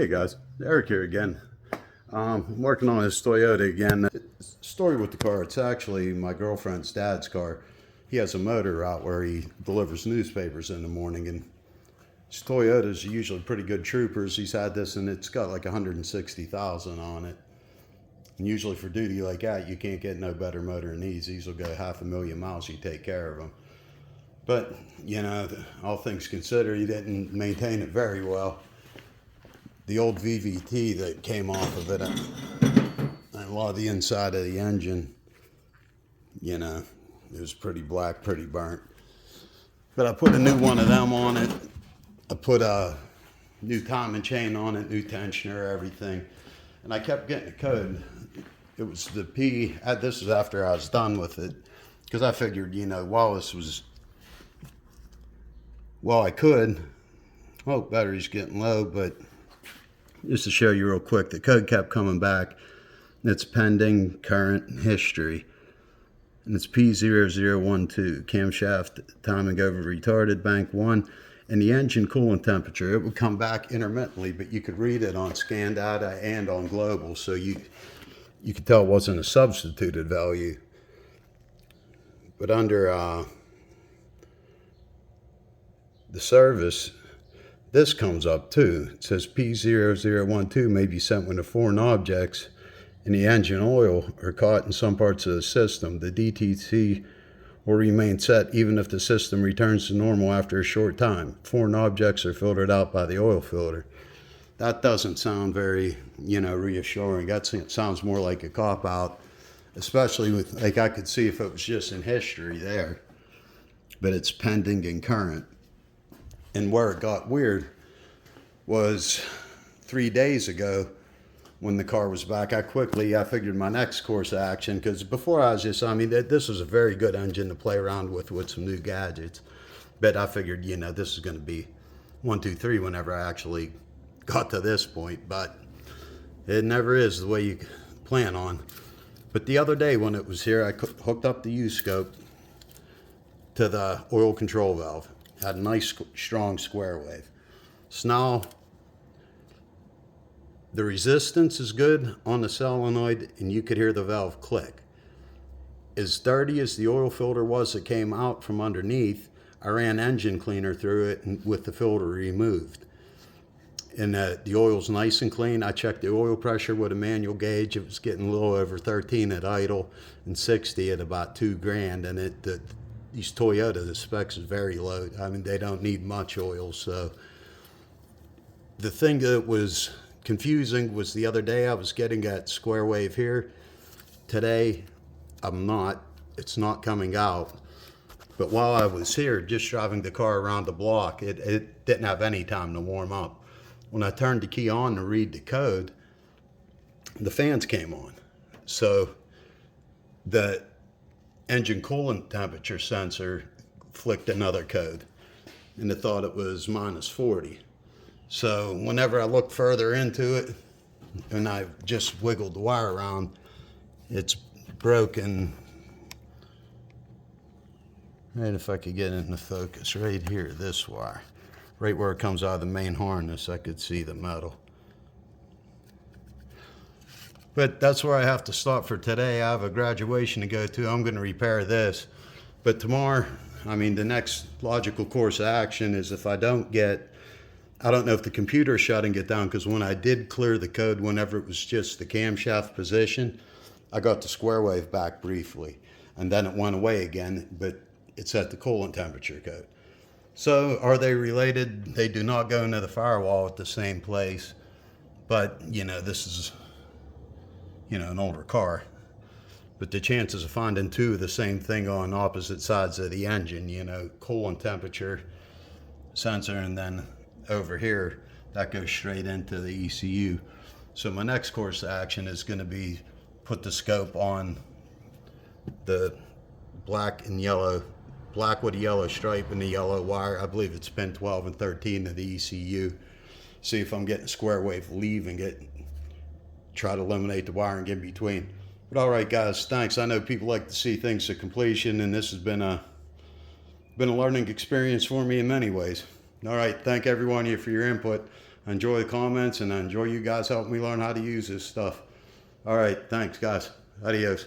Hey guys, Eric here again. I'm working on this Toyota again. Story with the car, it's actually my girlfriend's dad's car. He has a motor route where he delivers newspapers in the morning, and his Toyotas are usually pretty good troopers. He's had this and it's got like 160,000 on it. And usually for duty like that, you can't get no better motor than these. These will go 500,000 miles, you take care of them. But, you know, all things considered, he didn't maintain it very well. The old VVT that came off of it, and a lot of the inside of the engine, you know, it was pretty black, pretty burnt. But I put a new one of them on it. I put a new timing chain on it, new tensioner, everything. And I kept getting a code. It was the P, this was after I was done with it. Because I figured, you know, while I could, oh, battery's getting low, but just to show you real quick, the code kept coming back. It's pending current history. And it's P0012, camshaft timing over retarded, bank 1, and the engine coolant temperature. It would come back intermittently, but you could read it on scan data and on global, so you could tell it wasn't a substituted value. But under the service, this comes up too. It says P0012 may be sent when the foreign objects in the engine oil are caught in some parts of the system. The DTC will remain set even if the system returns to normal after a short time. Foreign objects are filtered out by the oil filter. That doesn't sound very, you know, reassuring. That sounds more like a cop-out, especially with, like, I could see if it was just in history there, but it's pending and current. And where it got weird was 3 days ago when the car was back. I figured my next course of action, because before I was just, this was a very good engine to play around with some new gadgets. But I figured, you know, this is going to be 1, 2, 3 whenever I actually got to this point. But it never is the way you plan on. But the other day when it was here, I hooked up the U-scope to the oil control valve. Had a nice, strong square wave. So now, the resistance is good on the solenoid, and you could hear the valve click. As dirty as the oil filter was that came out from underneath, I ran engine cleaner through it and with the filter removed. And the oil's nice and clean. I checked the oil pressure with a manual gauge. It was getting a little over 13 at idle and 60 at about 2 grand. And these Toyota, the specs is very low. They don't need much oil. So the thing that was confusing was the other day I was getting that square wave here. Today, I'm not. It's not coming out. But while I was here, just driving the car around the block, it didn't have any time to warm up. When I turned the key on to read the code, the fans came on. So the engine coolant temperature sensor flicked another code, and it thought it was -40. So whenever I looked further into it, and I just wiggled the wire around, it's broken. Right, if I could get into focus, right here, this wire, right where it comes out of the main harness, I could see the metal. But that's where I have to stop for today. I have a graduation to go to. I'm going to repair this. But tomorrow, the next logical course of action is if I don't know if the computer's shutting it down, because when I did clear the code, whenever it was just the camshaft position, I got the square wave back briefly. And then it went away again, but it's at the coolant temperature code. So are they related? They do not go into the firewall at the same place. But, you know, this is, you know, an older car. But the chances of finding two of the same thing on opposite sides of the engine, you know, coolant temperature sensor, and then over here, that goes straight into the ECU. So my next course of action is going to be put the scope on the black with a yellow stripe and the yellow wire. I believe it's pin 12 and 13 of the ECU. See if I'm getting square wave leaving it. Try to eliminate the wiring in between. But all right, guys, thanks. I know people like to see things to completion, and this has been a learning experience for me in many ways. All right, thank every one of you for your input. I enjoy the comments, and I enjoy you guys helping me learn how to use this stuff. All right, thanks guys. Adios.